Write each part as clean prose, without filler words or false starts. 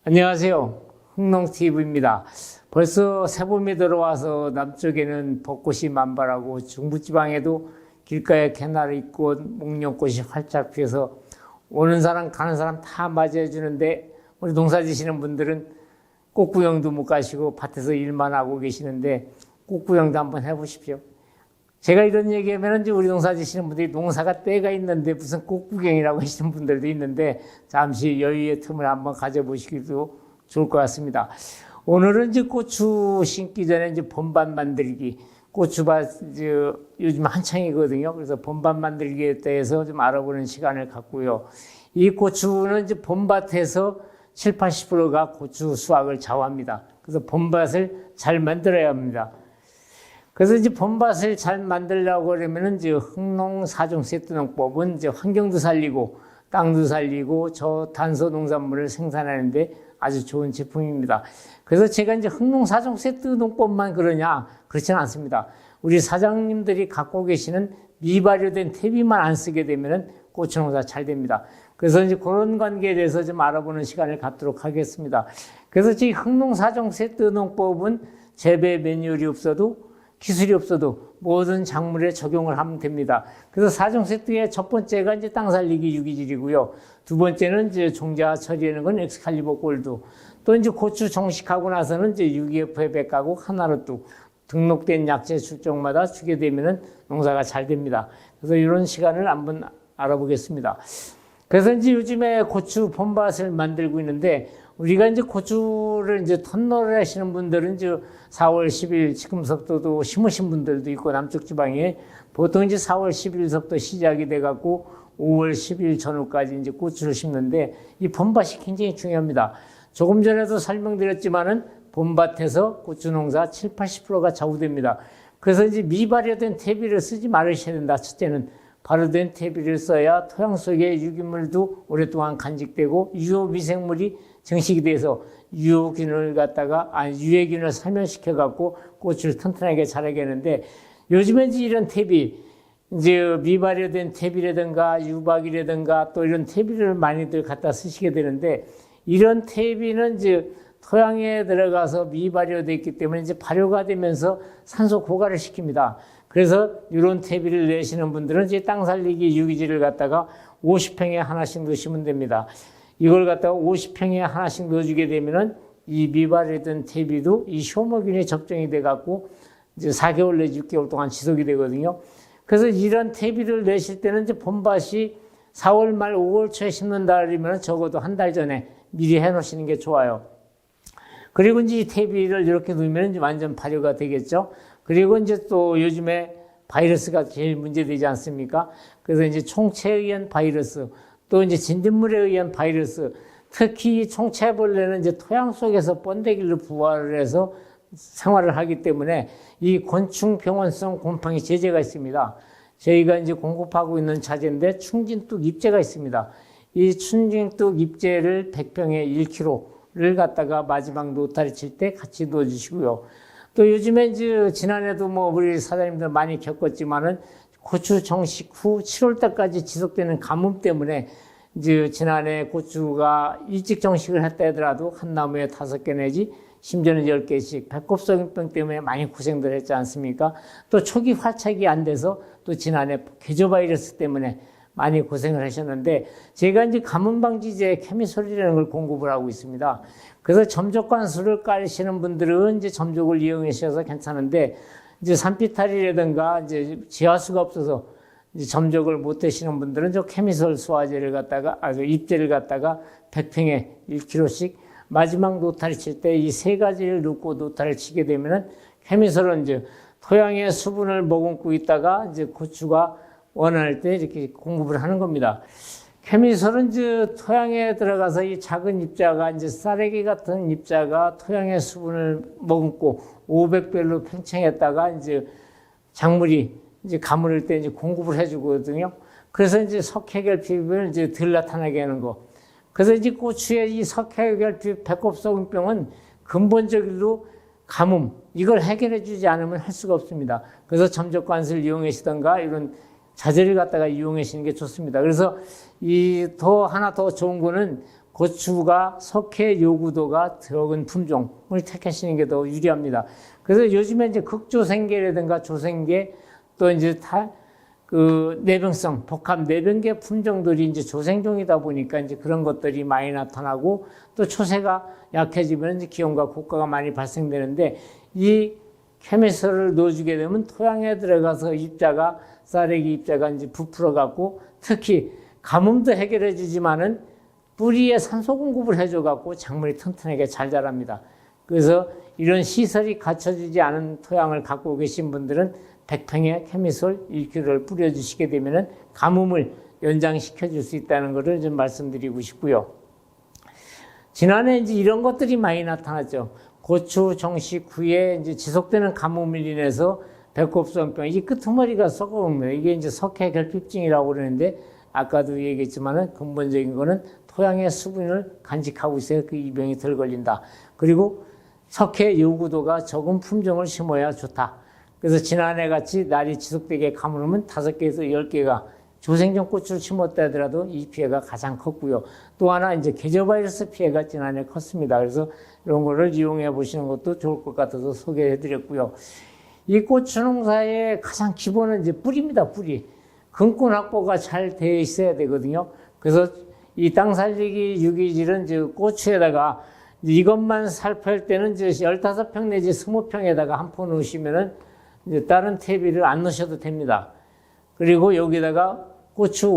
안녕하세요. 흥농TV입니다. 벌써 새봄이 들어와서 남쪽에는 벚꽃이 만발하고 중부지방에도 길가에 개나리꽃, 목련꽃이 활짝 피어서 오는 사람 가는 사람 다 맞이해 주는데 우리 농사 지시는 분들은 꽃 구경도 못 가시고 밭에서 일만 하고 계시는데 꽃 구경도 한번 해보십시오. 제가 이런 얘기하면 이제 우리 농사 지시는 분들이 농사가 때가 있는데 무슨 꽃 구경이라고 하시는 분들도 있는데 잠시 여유의 틈을 한번 가져보시기도 좋을 것 같습니다. 오늘은 이제 고추 심기 전에 이제 봄밭 만들기, 고추밭 요즘 한창이거든요. 그래서 봄밭 만들기에 대해서 좀 알아보는 시간을 갖고요. 이 고추는 이제 봄밭에서 7, 80%가 고추 수확을 좌우합니다. 그래서 봄밭을 잘 만들어야 합니다. 그래서 이제 봄밭을 잘 만들려고 그러면은 이제 흥농 4종 세트 농법은 이제 환경도 살리고 땅도 살리고 저탄소 농산물을 생산하는데 아주 좋은 제품입니다. 그래서 제가 이제 흥농 4종 세트 농법만 그러냐? 그렇지는 않습니다. 우리 사장님들이 갖고 계시는 미발효된 퇴비만 안 쓰게 되면은 고추 농사 잘 됩니다. 그래서 이제 그런 관계에 대해서 좀 알아보는 시간을 갖도록 하겠습니다. 그래서 이 흥농 4종 세트 농법은 재배 매뉴얼이 없어도 기술이 없어도 모든 작물에 적용을 하면 됩니다. 그래서 4종 세트의 첫 번째가 이제 땅 살리기 유기질이고요. 두 번째는 이제 종자 처리하는 건 엑스칼리버 골드. 또 이제 고추 정식하고 나서는 이제 6EF의 백가곡 하나로 뚝 등록된 약재 출종마다 주게 되면은 농사가 잘 됩니다. 그래서 이런 시간을 한번 알아보겠습니다. 그래서 이제 요즘에 고추 봄밭을 만들고 있는데 우리가 이제 고추를 이제 턴널을 하시는 분들은 이제 4월 10일 지금서부터도 심으신 분들도 있고 남쪽 지방에 보통 이제 4월 10일서부터 시작이 돼갖고 5월 10일 전후까지 이제 고추를 심는데 이 봄밭이 굉장히 중요합니다. 조금 전에도 설명드렸지만은 봄밭에서 고추 농사 7, 80%가 좌우됩니다. 그래서 이제 미발효된 퇴비를 쓰지 말으셔야 된다. 첫째는 발효된 퇴비를 써야 토양 속에 유기물도 오랫동안 간직되고 유효 미생물이 증식이 돼서 유해균을 살면시켜 갖고 고추를 튼튼하게 자라게 하는데 요즘엔 이제 이런 퇴비, 이제 미발효된 퇴비라든가 유박이라든가 또 이런 퇴비를 많이들 갖다 쓰시게 되는데 이런 퇴비는 이제 토양에 들어가서 미발효되어 있기 때문에 이제 발효가 되면서 산소 고갈을 시킵니다. 그래서 이런 퇴비를 내시는 분들은 이제 땅 살리기 유기질을 갖다가 50평에 하나씩 넣으시면 됩니다. 이걸 갖다가 50평에 하나씩 넣어주게 되면은 이 미발효된 퇴비도 이 효모균에 접종이 돼갖고 이제 4개월 내지 6개월 동안 지속이 되거든요. 그래서 이런 퇴비를 내실 때는 이제 봄밭이 4월 말 5월 초에 심는다 그러면 적어도 한 달 전에 미리 해 놓으시는 게 좋아요. 그리고 이제 이 퇴비를 이렇게 놓으면 이제 완전 발효가 되겠죠. 그리고 이제 또 요즘에 바이러스가 제일 문제되지 않습니까? 그래서 이제 총체에 의한 바이러스, 또 이제 진딧물에 의한 바이러스, 특히 총체벌레는 이제 토양 속에서 번데기로 부화를 해서 생활을 하기 때문에 이 곤충 병원성 곰팡이 제제가 있습니다. 저희가 이제 공급하고 있는 자재인데 충진뚝 잎제가 있습니다. 이 충진뚝 잎제를 100병에 1kg를 갖다가 마지막 노타리 칠 때 같이 넣어주시고요. 또 요즘에 이제 지난해도 뭐 우리 사장님들 많이 겪었지만은 고추 정식 후 7월 달까지 지속되는 가뭄 때문에 이제 지난해 고추가 일찍 정식을 했다 하더라도 한 나무에 5개 내지 심지어는 10개씩 배꼽성병 때문에 많이 고생들 했지 않습니까? 또 초기 활착이 안 돼서 또 지난해 개조 바이러스 때문에 많이 고생을 하셨는데 제가 이제 가뭄 방지제 케미솔이라는 걸 공급을 하고 있습니다. 그래서 점적관수를 깔으시는 분들은 이제 점적을 이용하셔서 괜찮은데 이제 산비탈이라든가 이제 지하수가 없어서 이제 점적을 못 하시는 분들은 저 케미솔 수화제를 갖다가 잎제를 갖다가 100평에 1kg씩 마지막 노타리 칠 때 이 세 가지를 넣고 노타리를 치게 되면은 케미솔은 이제 토양의 수분을 머금고 있다가 이제 고추가 원할 때 이렇게 공급을 하는 겁니다. 케미솔은 이제 토양에 들어가서 이 작은 입자가 이제 쌀래기 같은 입자가 토양의 수분을 머금고 500배로 팽창했다가 이제 작물이 이제 가물을 때 이제 공급을 해주거든요. 그래서 이제 석회결핍을 이제 덜 나타나게 하는 거. 그래서 이제 고추의 이 석회결핍 배꼽소금병은 근본적으로 가뭄, 이걸 해결해 주지 않으면 할 수가 없습니다. 그래서 점적관수를 이용하시던가 이런 자재를 갖다가 이용하시는 게 좋습니다. 그래서 하나 더 좋은 거는 고추가 석회 요구도가 적은 품종을 택하시는 게 더 유리합니다. 그래서 요즘에 이제 극조생계라든가 조생계 또 이제 내병성, 복합 내병계 품종들이 이제 조생종이다 보니까 이제 그런 것들이 많이 나타나고 또 초세가 약해지면 이제 기온과 고가가 많이 발생되는데 이 케미설을 넣어주게 되면 토양에 들어가서 쌀래기 입자가 이제 부풀어 갖고 특히 가뭄도 해결해 주지만은 뿌리에 산소 공급을 해줘 갖고 작물이 튼튼하게 잘 자랍니다. 그래서 이런 시설이 갖춰지지 않은 토양을 갖고 계신 분들은 100평에 케미솔 1kg를 뿌려주시게 되면은 가뭄을 연장시켜 줄 수 있다는 것을 좀 말씀드리고 싶고요. 지난해 이제 이런 것들이 많이 나타났죠. 고추 정식 후에 이제 지속되는 가뭄을 인해서 배꼽성병, 이 끄트머리가 썩어옵니다. 이게 이제 석회 결핍증이라고 그러는데 아까도 얘기했지만은 근본적인 거는 토양의 수분을 간직하고 있어야 그 이 병이 덜 걸린다. 그리고 석회 요구도가 적은 품종을 심어야 좋다. 그래서 지난해 같이 날이 지속되게 가물으면 5개에서 10개가 조생종 고추를 심었다 하더라도 이 피해가 가장 컸고요. 또 하나 이제 계저바이러스 피해가 지난해 컸습니다. 그래서 이런 거를 이용해 보시는 것도 좋을 것 같아서 소개해 드렸고요. 이 고추 농사의 가장 기본은 이제 뿌리입니다, 뿌리. 근권 확보가 잘 되어 있어야 되거든요. 그래서 이 땅 살리기 유기질은 이제 고추에다가 이것만 살필 때는 이제 15평 내지 20평에다가 한 포 넣으시면은 이제 다른 퇴비를 안 넣으셔도 됩니다. 그리고 여기다가 고추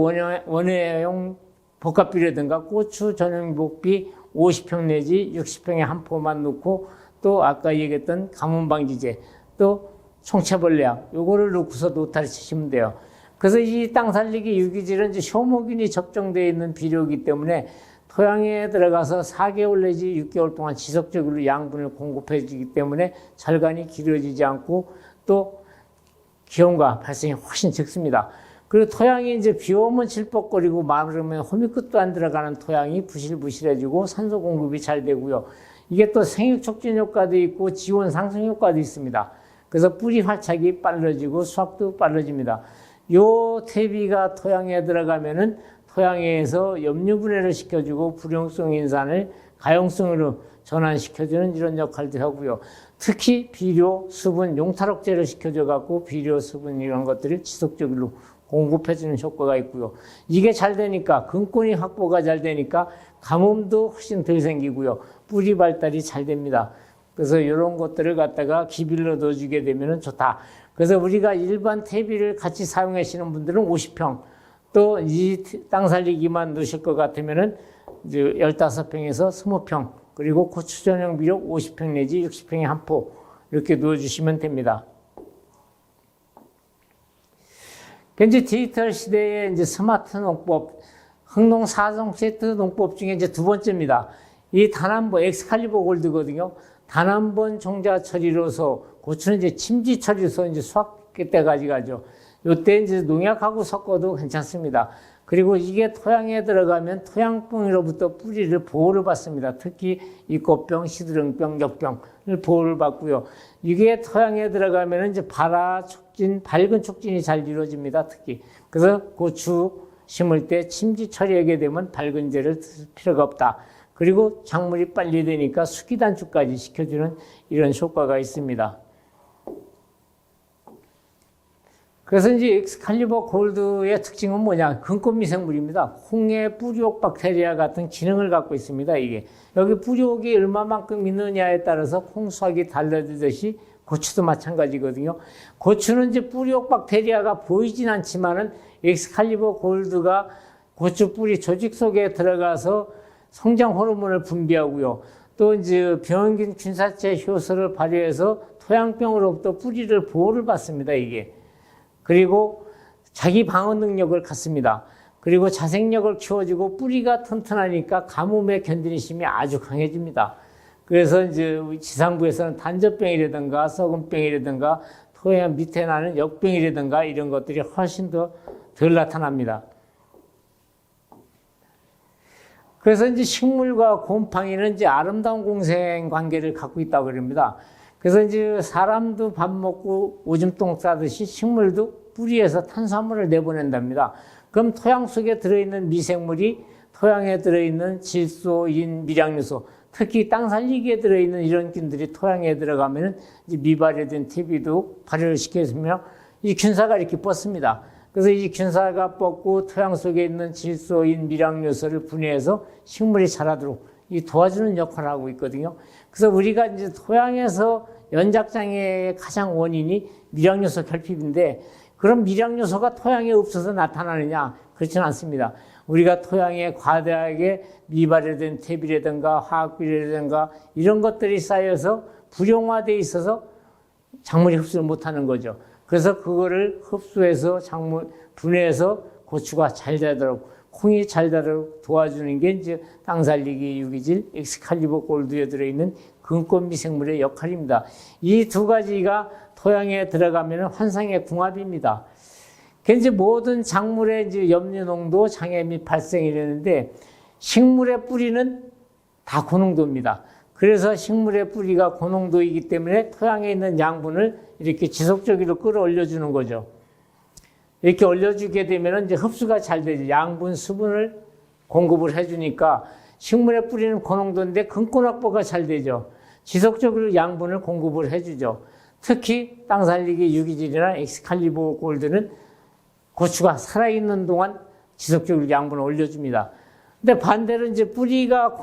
원예용 복합비라든가 고추 전용 목비 50평 내지 60평에 한 포만 넣고 또 아까 얘기했던 가뭄방지제 또 총체벌레약 요거를 넣고서 노타리 치시면 돼요. 그래서 이 땅 살리기 유기질은 이제 효모균이 적정되어 있는 비료이기 때문에 토양에 들어가서 4개월 내지 6개월 동안 지속적으로 양분을 공급해 주기 때문에 절간이 길어지지 않고 또 기온과 발생이 훨씬 적습니다. 그리고 토양이 이제 비 오면 질퍽거리고 마르면 호미끝도 안 들어가는 토양이 부실부실해지고 산소 공급이 잘 되고요. 이게 또 생육 촉진 효과도 있고 지원 상승 효과도 있습니다. 그래서 뿌리 활착이 빨라지고 수확도 빨라집니다. 요 퇴비가 토양에 들어가면은 토양에서 염류분해를 시켜주고 불용성 인산을 가용성으로 전환시켜주는 이런 역할도 하고요. 특히 비료, 수분, 용탈옥제를 시켜줘갖고 비료, 수분 이런 것들을 지속적으로 공급해주는 효과가 있고요. 이게 잘 되니까 근권이 확보가 잘 되니까 가뭄도 훨씬 덜 생기고요. 뿌리 발달이 잘 됩니다. 그래서 이런 것들을 갖다가 기빌로 넣어주게 되면 좋다. 그래서 우리가 일반 퇴비를 같이 사용하시는 분들은 50평, 또 이 땅 살리기만 넣으실 것 같으면은 이제 15평에서 20평, 그리고 고추 전용 비료 50평 내지 60평에 한 포 이렇게 넣어주시면 됩니다. 현재 디지털 시대의 이제 스마트 농법, 흥농 4종 세트 농법 중에 이제 두 번째입니다. 이 단 한 번, 엑스칼리버 골드거든요. 단 한 번 종자 처리로서, 고추는 이제 침지 처리로서 이제 수확 때까지 가죠. 요때 이제 농약하고 섞어도 괜찮습니다. 그리고 이게 토양에 들어가면 토양병으로부터 뿌리를 보호를 받습니다. 특히 이꽃병, 시드름병, 역병을 보호를 받고요. 이게 토양에 들어가면 이제 발화 촉진, 밝은 촉진이 잘 이루어집니다. 특히. 그래서 고추 심을 때 침지 처리하게 되면 밝은제를 쓸 필요가 없다. 그리고 작물이 빨리 되니까 수기 단축까지 시켜주는 이런 효과가 있습니다. 그래서 이제 엑스칼리버 골드의 특징은 뭐냐? 근권 미생물입니다. 홍해 뿌리옥 박테리아 같은 기능을 갖고 있습니다. 이게 여기 뿌리옥이 얼마만큼 있느냐에 따라서 콩수확이 달라지듯이 고추도 마찬가지거든요. 고추는 이제 뿌리옥 박테리아가 보이진 않지만은 엑스칼리버 골드가 고추 뿌리 조직 속에 들어가서 성장 호르몬을 분비하고요. 또 이제 병균 균사체 효소를 발휘해서 토양병으로부터 뿌리를 보호를 받습니다. 이게. 그리고 자기 방어 능력을 갖습니다. 그리고 자생력을 키워주고 뿌리가 튼튼하니까 가뭄에 견디는 힘이 아주 강해집니다. 그래서 이제 지상부에서는 단저병이라든가 썩은병이라든가 토양 밑에 나는 역병이라든가 이런 것들이 훨씬 더 덜 나타납니다. 그래서 이제 식물과 곰팡이는 이제 아름다운 공생 관계를 갖고 있다고 그럽니다. 그래서 이제 사람도 밥 먹고 오줌똥 싸듯이 식물도 뿌리에서 탄수화물을 내보낸답니다. 그럼 토양 속에 들어있는 미생물이 토양에 들어있는 질소, 인, 미량요소, 특히 땅 살리기에 들어있는 이런 균들이 토양에 들어가면 이제 미발효된 퇴비도 발효를 시켜주며 이 균사가 이렇게 뻗습니다. 그래서 이 균사가 뻗고 토양 속에 있는 질소, 인, 미량요소를 분해해서 식물이 자라도록 이 도와주는 역할을 하고 있거든요. 그래서 우리가 이제 토양에서 연작장애의 가장 원인이 미량요소 결핍인데, 그럼 미량요소가 토양에 없어서 나타나느냐? 그렇지는 않습니다. 우리가 토양에 과다하게 미발효된 퇴비라든가 화학비료라든가 이런 것들이 쌓여서 불용화되어 있어서 작물이 흡수를 못하는 거죠. 그래서 그거를 흡수해서 분해해서 고추가 잘 자라도록, 콩이 잘 자라도록 도와주는 게 이제 땅살리기 유기질 엑스칼리버 골드에 들어있는 근권 미생물의 역할입니다. 이 두 가지가 토양에 들어가면 환상의 궁합입니다. 이제 모든 작물의 이제 염류 농도, 장애 및 발생이 되는데, 식물의 뿌리는 다 고농도입니다. 그래서 식물의 뿌리가 고농도이기 때문에 토양에 있는 양분을 이렇게 지속적으로 끌어올려주는 거죠. 이렇게 올려주게 되면 이제 흡수가 잘 되죠. 양분, 수분을 공급을 해주니까 식물의 뿌리는 고농도인데 근권 확보가 잘 되죠. 지속적으로 양분을 공급을 해주죠. 특히 땅살리기 유기질이나 엑스칼리버 골드는 고추가 살아있는 동안 지속적으로 양분을 올려줍니다. 근데 반대로 이제 뿌리가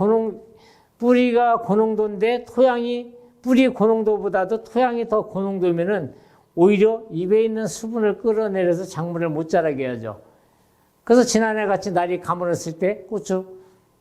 고농도인데 뿌리 고농도보다도 토양이 더 고농도면은 오히려 입에 있는 수분을 끌어내려서 작물을 못 자라게 하죠. 그래서 지난해 같이 날이 가물었을 때 고추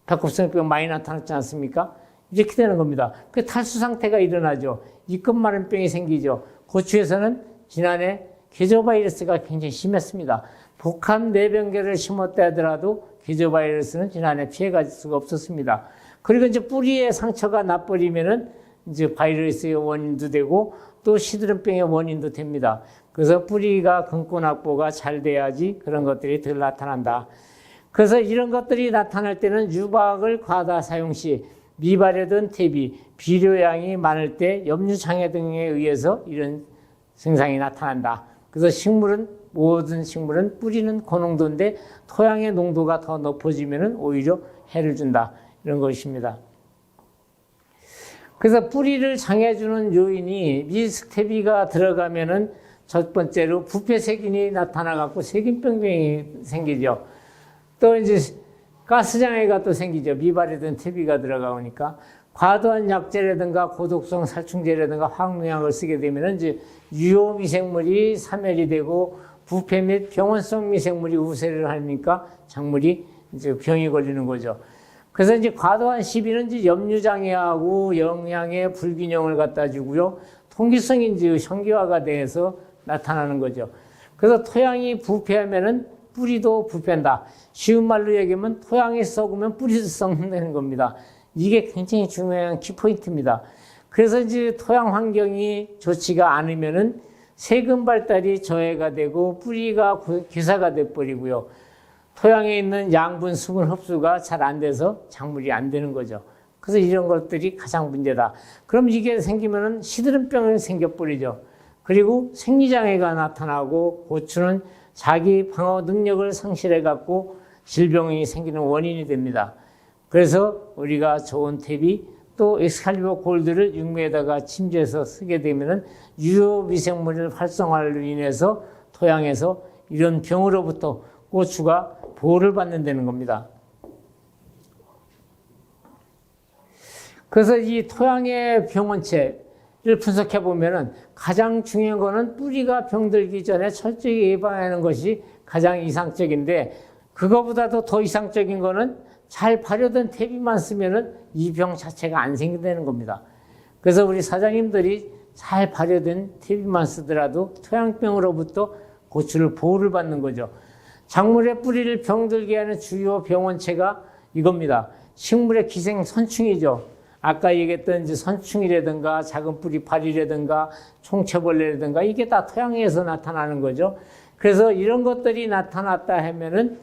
백곡성병 많이 나타났지 않습니까? 이렇게 되는 겁니다. 그 탈수 상태가 일어나죠. 이끝마름병이 생기죠. 고추에서는 지난해 계저바이러스가 굉장히 심했습니다. 복합 내병계를 심었다 하더라도 계저바이러스는 지난해 피해갈 수가 없었습니다. 그리고 이제 뿌리에 상처가 나버리면은 이제 바이러스의 원인도 되고 또 시드름병의 원인도 됩니다. 그래서 뿌리가 근권 확보가 잘 돼야지 그런 것들이 덜 나타난다. 그래서 이런 것들이 나타날 때는 유박을 과다 사용 시 미발효된 퇴비, 비료량이 많을 때 염류장애 등에 의해서 이런 증상이 나타난다. 그래서 모든 식물은 뿌리는 고농도인데 토양의 농도가 더 높아지면 오히려 해를 준다. 이런 것입니다. 그래서 뿌리를 장애주는 요인이 미스테비가 들어가면은 첫 번째로 부패세균이 나타나갖고 세균병이 생기죠. 또 이제 가스장애가 또 생기죠. 미발효된 퇴비가 들어가니까. 과도한 약재라든가 고독성 살충제라든가 화학농약을 쓰게 되면 이제 유효 미생물이 사멸이 되고 부패 및 병원성 미생물이 우세를 하니까 작물이 이제 병이 걸리는 거죠. 그래서 이제 과도한 시비는 이제 염류장애하고 영양의 불균형을 갖다 주고요. 통기성이 이제 현기화가 돼서 나타나는 거죠. 그래서 토양이 부패하면은 뿌리도 부패한다. 쉬운 말로 얘기하면 토양이 썩으면 뿌리도 썩는다는 겁니다. 이게 굉장히 중요한 키포인트입니다. 그래서 이제 토양 환경이 좋지가 않으면은 세균 발달이 저해가 되고 뿌리가 괴사가 돼버리고요. 토양에 있는 양분, 수분 흡수가 잘 안 돼서 작물이 안 되는 거죠. 그래서 이런 것들이 가장 문제다. 그럼 이게 생기면은 시드름병이 생겨버리죠. 그리고 생리장애가 나타나고 고추는 자기 방어 능력을 상실해갖고 질병이 생기는 원인이 됩니다. 그래서 우리가 좋은 퇴비 또 엑스칼리버 골드를 육묘에다가 침주해서 쓰게 되면은 유효 미생물 활성화로 인해서 토양에서 이런 병으로부터 고추가 보호를 받는다는 겁니다. 그래서 이 토양의 병원체를 분석해 보면은 가장 중요한 거는 뿌리가 병들기 전에 철저히 예방하는 것이 가장 이상적인데, 그거보다도 더 이상적인 거는 잘 발효된 퇴비만 쓰면은 이 병 자체가 안 생긴다는 겁니다. 그래서 우리 사장님들이 잘 발효된 퇴비만 쓰더라도 토양병으로부터 고추를 보호를 받는 거죠. 작물의 뿌리를 병들게 하는 주요 병원체가 이겁니다. 식물의 기생 선충이죠. 아까 얘기했던 이제 선충이라든가 작은 뿌리 파리라든가 총체벌레라든가 이게 다 토양에서 나타나는 거죠. 그래서 이런 것들이 나타났다 하면은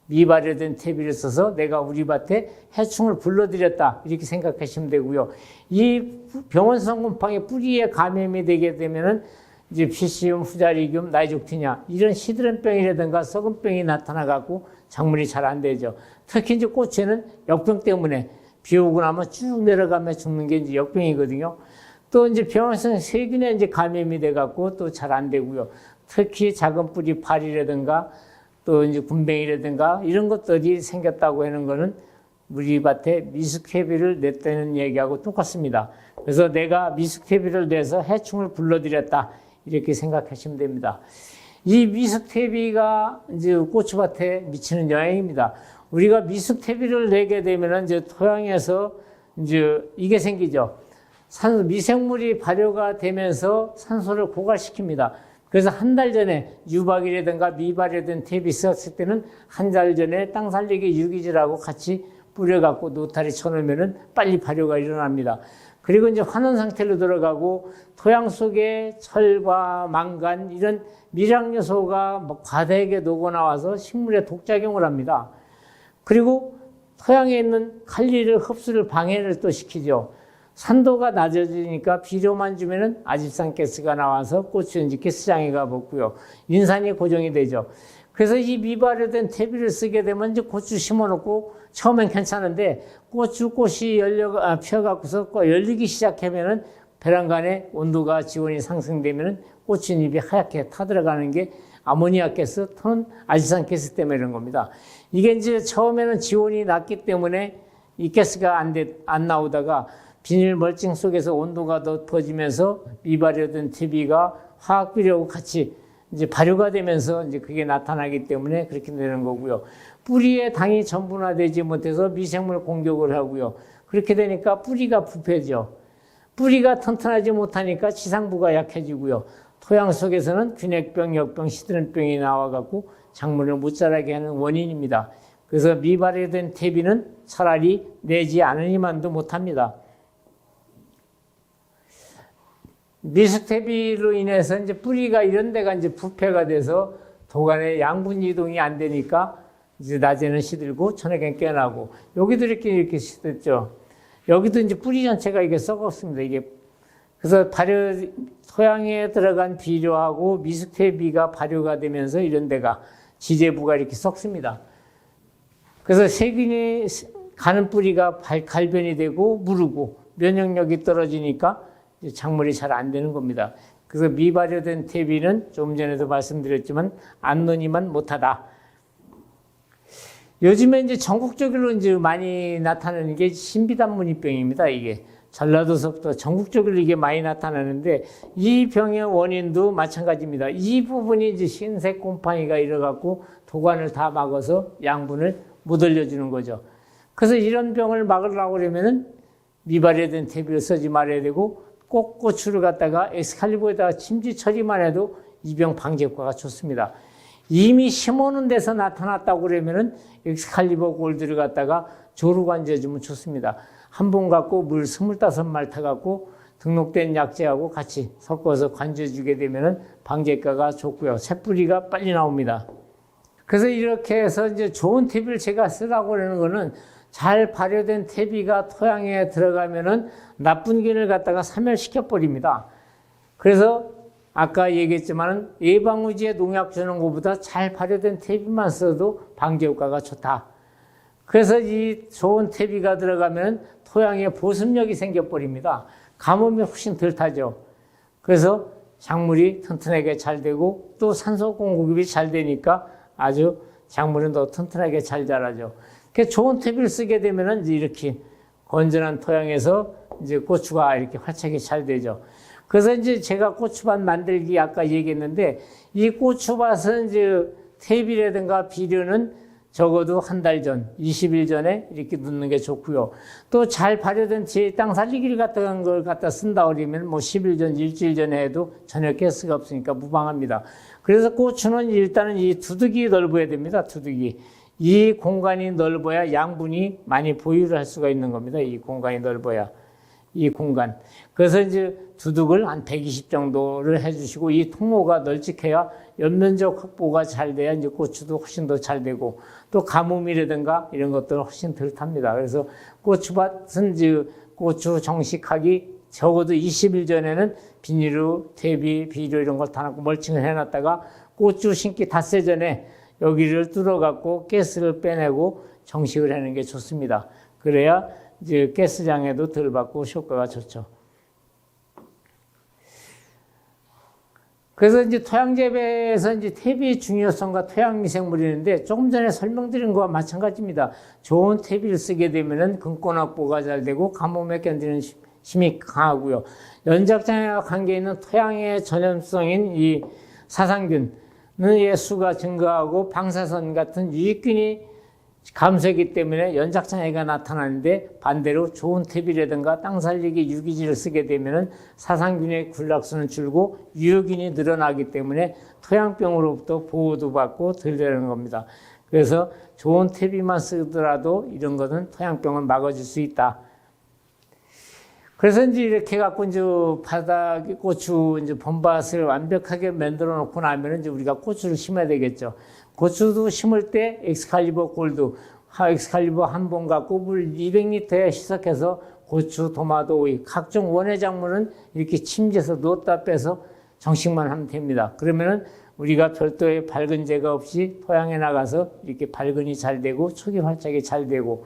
미발효된 퇴비를 써서 내가 우리 밭에 해충을 불러들였다 이렇게 생각하시면 되고요. 이 병원성 곰팡이 뿌리에 감염이 되게 되면은 이제 피시움, 후자리균, 나이족티냐 이런 시드름병이라든가 썩은병이 나타나갖고 작물이 잘 안 되죠. 특히 이제 고추에는 역병 때문에 비 오고 나면 쭉 내려가며 죽는 게 이제 역병이거든요. 또 이제 병원에서는 세균에 이제 감염이 돼갖고 또 잘 안 되고요. 특히 작은 뿌리 파리라든가 또 이제 군뱅이라든가 이런 것들이 생겼다고 하는 거는 우리 밭에 미숙회비를 냈다는 얘기하고 똑같습니다. 그래서 내가 미숙회비를 내서 해충을 불러들였다. 이렇게 생각하시면 됩니다. 이 미숙퇴비가 이제 고추밭에 미치는 영향입니다. 우리가 미숙퇴비를 내게 되면은 이제 토양에서 이제 이게 생기죠. 미생물이 발효가 되면서 산소를 고갈시킵니다. 그래서 한 달 전에 유박이라든가 미발효된 퇴비 썼을 때는 한 달 전에 땅 살리기 유기질하고 같이 뿌려갖고 노타리 쳐놓으면은 빨리 발효가 일어납니다. 그리고 이제 환원 상태로 들어가고 토양 속에 철과 망간 이런 미량 요소가 과다하게 녹아나와서 식물에 독작용을 합니다. 그리고 토양에 있는 칼리를 흡수를 방해를 또 시키죠. 산도가 낮아지니까 비료만 주면은 아집산가스가 나와서 고추는 이제 가스장애가 먹고요. 인산이 고정이 되죠. 그래서 이 미발효된 퇴비를 쓰게 되면 이제 고추 심어놓고 처음엔 괜찮은데 고추꽃이 피어갖고서 열리기 시작하면은 배란간에 온도가 지온이 상승되면은 고추잎이 하얗게 타들어가는 게 아모니아 가스 또는 아지산 가스 때문에 이런 겁니다. 이게 이제 처음에는 지온이 낮기 때문에 이 가스가 안 나오다가 비닐 멀칭 속에서 온도가 높아지면서 미발효된 퇴비가 화학 비료하고 같이 이제 발효가 되면서 이제 그게 나타나기 때문에 그렇게 되는 거고요. 뿌리에 당이 전분화되지 못해서 미생물 공격을 하고요. 그렇게 되니까 뿌리가 부패죠. 뿌리가 튼튼하지 못하니까 지상부가 약해지고요. 토양 속에서는 균핵병, 역병, 시드름병이 나와갖고 작물을 못 자라게 하는 원인입니다. 그래서 미발효된 퇴비는 차라리 내지 않으니만도 못합니다. 미숙퇴비로 인해서 이제 뿌리가 이런 데가 이제 부패가 돼서 도간에 양분 이동이 안 되니까 이제 낮에는 시들고 저녁엔 깨나고 여기도 이렇게 시들죠. 여기도 이제 뿌리 전체가 이게 썩었습니다. 이게 그래서 토양에 들어간 비료하고 미숙퇴비가 발효가 되면서 이런 데가 지재부가 이렇게 썩습니다. 그래서 세균이 가는 뿌리가 갈변이 되고 무르고 면역력이 떨어지니까 작물이 잘 안 되는 겁니다. 그래서 미발효된 퇴비는 좀 전에도 말씀드렸지만 안 넣으니만 못하다. 요즘에 이제 전국적으로 이제 많이 나타나는 게 신비단무늬병입니다. 이게 전라도서부터 전국적으로 이게 많이 나타나는데 이 병의 원인도 마찬가지입니다. 이 부분이 이제 흰색 곰팡이가 일어갖고 도관을 다 막아서 양분을 못 올려주는 거죠. 그래서 이런 병을 막으려고 그러면은 미발효된 퇴비를 쓰지 말아야 되고 꼭 고추를 갖다가 엑스칼리버에다가 침지 처리만 해도 이 병 방제 효과가 좋습니다. 이미 심어놓은 데서 나타났다고 그러면은 엑스칼리버 골드를 갖다가 조루 관제해주면 좋습니다. 한 번 갖고 물 25말 타갖고 등록된 약재하고 같이 섞어서 관제해주게 되면은 방제 효과가 좋고요. 새뿌리가 빨리 나옵니다. 그래서 이렇게 해서 이제 좋은 퇴비를 제가 쓰라고 하는 거는 잘 발효된 퇴비가 토양에 들어가면은 나쁜 균을 갖다가 사멸시켜 버립니다. 그래서 아까 얘기했지만은 예방후지에 농약 주는 것보다 잘 발효된 퇴비만 써도 방제 효과가 좋다. 그래서 이 좋은 퇴비가 들어가면 토양에 보습력이 생겨 버립니다. 가뭄이 훨씬 덜 타죠. 그래서 작물이 튼튼하게 잘 되고 또 산소 공급이 잘 되니까 아주 작물은 더 튼튼하게 잘 자라죠. 그 좋은 퇴비를 쓰게 되면은 이제 이렇게 건전한 토양에서 이제 고추가 이렇게 활착이 잘 되죠. 그래서 이제 제가 고추밭 만들기 아까 얘기했는데 이 고추밭은 이제 퇴비라든가 비료는 적어도 한 달 전, 20일 전에 이렇게 넣는 게 좋고요. 또 잘 발효된 제 땅 살리기를 같은 걸 갖다 쓴다 그러면 뭐 10일 전, 일주일 전에 해도 전혀 가스가 없으니까 무방합니다. 그래서 고추는 일단은 이 두둑이 넓어야 됩니다. 두둑이. 이 공간이 넓어야 양분이 많이 보유를 할 수가 있는 겁니다. 이 공간이 넓어야. 이 공간. 그래서 이제 두둑을 한 120 정도를 해주시고 이 통로가 널찍해야 연면적 확보가 잘 돼야 이제 고추도 훨씬 더 잘 되고 또 가뭄이라든가 이런 것들은 훨씬 덜 탑니다. 그래서 고추밭은 이제 고추 정식하기 적어도 20일 전에는 비닐로, 퇴비, 비료 이런 걸 다 넣고 멀칭을 해놨다가 고추 심기 닷새 전에 여기를 뚫어갖고 가스를 빼내고 정식을 하는 게 좋습니다. 그래야 이제 가스장애도 덜 받고 효과가 좋죠. 그래서 이제 토양 재배에서 이제 퇴비의 중요성과 토양 미생물이 있는데 조금 전에 설명드린 거와 마찬가지입니다. 좋은 퇴비를 쓰게 되면은 근권 확보가 잘 되고 가뭄에 견디는 힘이 강하고요. 연작장애와 관계 있는 토양의 전염성인 이 사상균의 수가 증가하고 방사선 같은 유익균이 감소하기 때문에 연작장애가 나타나는데 반대로 좋은 퇴비라든가 땅 살리기 유기질을 쓰게 되면 사상균의 군락수는 줄고 유효균이 늘어나기 때문에 토양병으로부터 보호도 받고 덜 되는 겁니다. 그래서 좋은 퇴비만 쓰더라도 이런 것은 토양병을 막아줄 수 있다. 그래서 이제 이렇게 갖고 이제 바닥에 고추 이제 봄밭을 완벽하게 만들어 놓고 나면 이제 우리가 고추를 심어야 되겠죠. 고추도 심을 때 엑스칼리버 골드, 엑스칼리버 한 번 갖고 물 200리터에 희석해서 고추, 토마토, 오이, 각종 원예 작물은 이렇게 침지해서 넣었다 빼서 정식만 하면 됩니다. 그러면은 우리가 별도의 발근제가 없이 토양에 나가서 이렇게 발근이 잘 되고 초기 활착이 잘 되고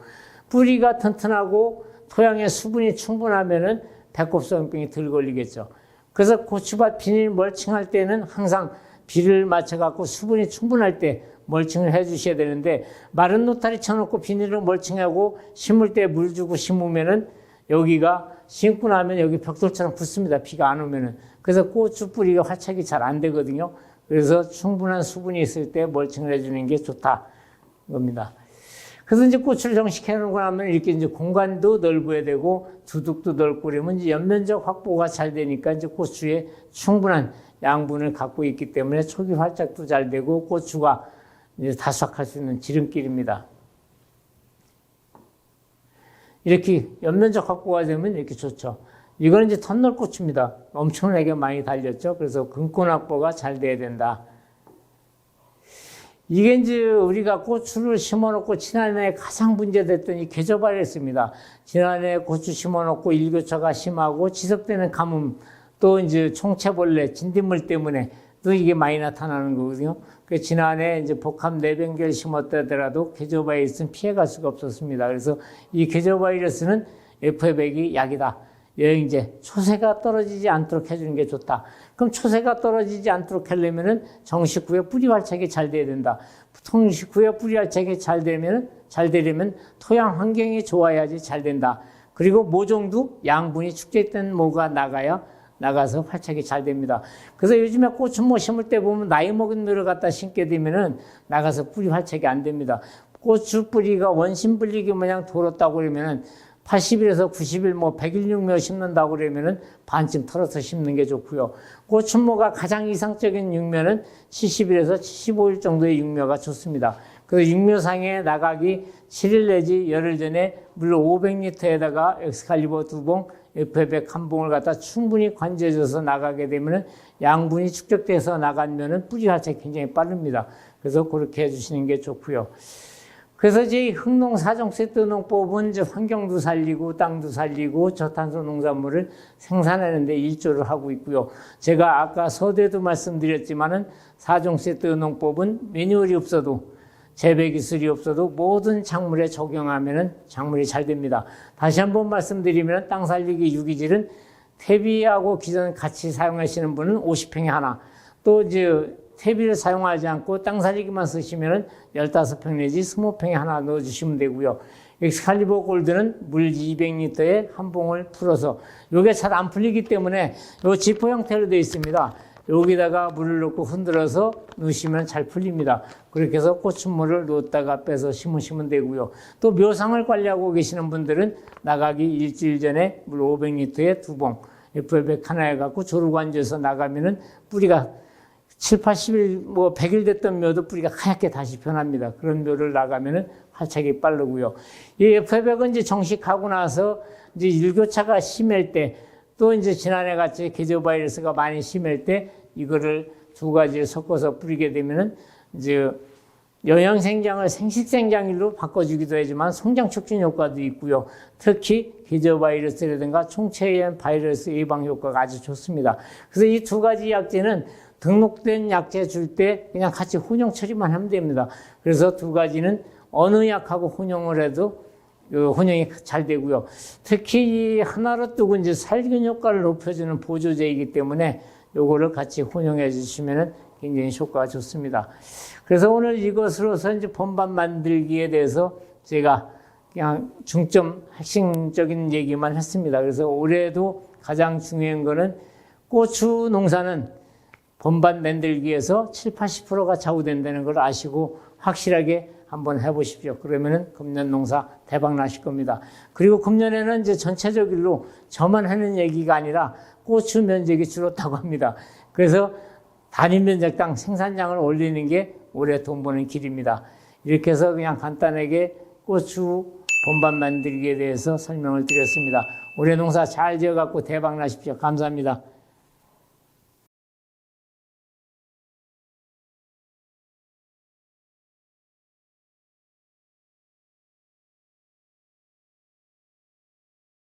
뿌리가 튼튼하고 토양에 수분이 충분하면은 배꼽성병이 덜 걸리겠죠. 그래서 고추밭 비닐 멀칭할 때는 항상 비를 맞춰갖고 수분이 충분할 때 멀칭을 해 주셔야 되는데 마른 노타리 쳐놓고 비닐로 멀칭하고 심을 때 물 주고 심으면은 여기가 심고 나면 여기 벽돌처럼 붙습니다. 비가 안 오면은. 그래서 고추 뿌리가 활착이 잘 안 되거든요. 그래서 충분한 수분이 있을 때 멀칭을 해주는 게 좋다. 겁니다. 그래서 이제 고추를 정식해 놓고 나면 이렇게 이제 공간도 넓어야 되고 두둑도 넓고 그러면 이제 연면적 확보가 잘 되니까 이제 고추에 충분한 양분을 갖고 있기 때문에 초기 활착도 잘 되고 고추가 이제 다수확할 수 있는 지름길입니다. 이렇게 연면적 확보가 되면 이렇게 좋죠. 이거는 이제 턴널고추입니다. 엄청나게 많이 달렸죠. 그래서 근권 확보가 잘 돼야 된다. 이게 이제 우리가 고추를 심어놓고 지난해 가장 문제됐던 이 계저바이러스입니다. 지난해 고추 심어놓고 일교차가 심하고 지속되는 가뭄, 또 이제 총체벌레, 진딧물 때문에 또 이게 많이 나타나는 거거든요. 그 지난해 이제 복합 내병결 심었다더라도 계저바이러스는 피해갈 수가 없었습니다. 그래서 이 계저바이러스는 F100이 약이다. 여행제, 초세가 떨어지지 않도록 해주는 게 좋다. 그럼 초세가 떨어지지 않도록 하려면은 정식 후에 뿌리 활착이 잘 돼야 된다. 정식 후에 뿌리 활착이 잘 되려면 토양 환경이 좋아야지 잘 된다. 그리고 모종도 양분이 축적된 모가 나가서 활착이 잘 됩니다. 그래서 요즘에 고추모 심을 때 보면 나이 먹은 묘를 갖다 심게 되면은 나가서 뿌리 활착이 안 됩니다. 고추 뿌리가 원심 불리기 마냥 돌았다고 그러면은 80일에서 90일, 100일 육묘 심는다고 그러면은 반쯤 털어서 심는 게 좋고요. 고추모가 가장 이상적인 육묘는 70일에서 75일 정도의 육묘가 좋습니다. 그래서 육묘상에 나가기 7일 내지 열흘 전에 물 500리터에다가 엑스칼리버 2봉, F100 한 봉을 갖다 충분히 관제해줘서 나가게 되면은 양분이 축적돼서 나가면은 뿌리 활착이 굉장히 빠릅니다. 그래서 그렇게 해주시는 게 좋고요. 그래서 이제 흑농 4종 세트 농법은 이제 환경도 살리고 땅도 살리고 저탄소 농산물을 생산하는데 일조를 하고 있고요. 제가 아까 서두에도 말씀드렸지만은 4종 세트 농법은 매뉴얼이 없어도 재배 기술이 없어도 모든 작물에 적용하면은 작물이 잘 됩니다. 다시 한번 말씀드리면 땅 살리기 유기질은 퇴비하고 기존 같이 사용하시는 분은 50평에 하나, 또 이제 퇴비를 사용하지 않고 땅 살리기만 쓰시면은 15평 내지 20평에 하나 넣어주시면 되고요. 엑스칼리버 골드는 물 200리터에 한 봉을 풀어서, 요게 잘 안 풀리기 때문에 요 지포 형태로 되어 있습니다. 여기다가 물을 넣고 흔들어서 넣으시면 잘 풀립니다. 그렇게 해서 고추물을 넣었다가 빼서 심으시면 되고요. 또 묘상을 관리하고 계시는 분들은 나가기 일주일 전에 물 500리터에 2봉, F100 하나에 갖고 조르고 앉아서 나가면은 뿌리가 7, 80일, 100일 됐던 묘도 뿌리가 하얗게 다시 변합니다. 그런 묘를 나가면은 활착이 빠르고요. 이 F100은 이제 정식하고 나서 이제 일교차가 심할 때, 또 이제 지난해 같이 계저바이러스가 많이 심할 때 이거를 두 가지를 섞어서 뿌리게 되면은 이제 영양생장을 생식생장일로 바꿔주기도 하지만 성장 촉진 효과도 있고요. 특히 기저바이러스라든가 총체염 바이러스 예방 효과가 아주 좋습니다. 그래서 이 두 가지 약제는 등록된 약제 줄 때 그냥 같이 혼용 처리만 하면 됩니다. 그래서 두 가지는 어느 약하고 혼용을 해도 혼용이 잘 되고요. 특히 이 하나로 뜨고 이제 살균 효과를 높여주는 보조제이기 때문에 요거를 같이 혼용해 주시면 굉장히 효과가 좋습니다. 그래서 오늘 이것으로서 이제 본반 만들기에 대해서 제가 그냥 중점 핵심적인 얘기만 했습니다. 그래서 올해도 가장 중요한 거는 고추 농사는 본반 만들기에서 70~80%가 좌우된다는 걸 아시고 확실하게 한번 해보십시오. 그러면은 금년 농사 대박 나실 겁니다. 그리고 금년에는 이제 전체적으로 저만 하는 얘기가 아니라 고추 면적이 줄었다고 합니다. 그래서 단위 면적당 생산량을 올리는 게 올해 돈 버는 길입니다. 이렇게 해서 그냥 간단하게 고추 본반 만들기에 대해서 설명을 드렸습니다. 올해 농사 잘 지어갖고 대박 나십시오. 감사합니다.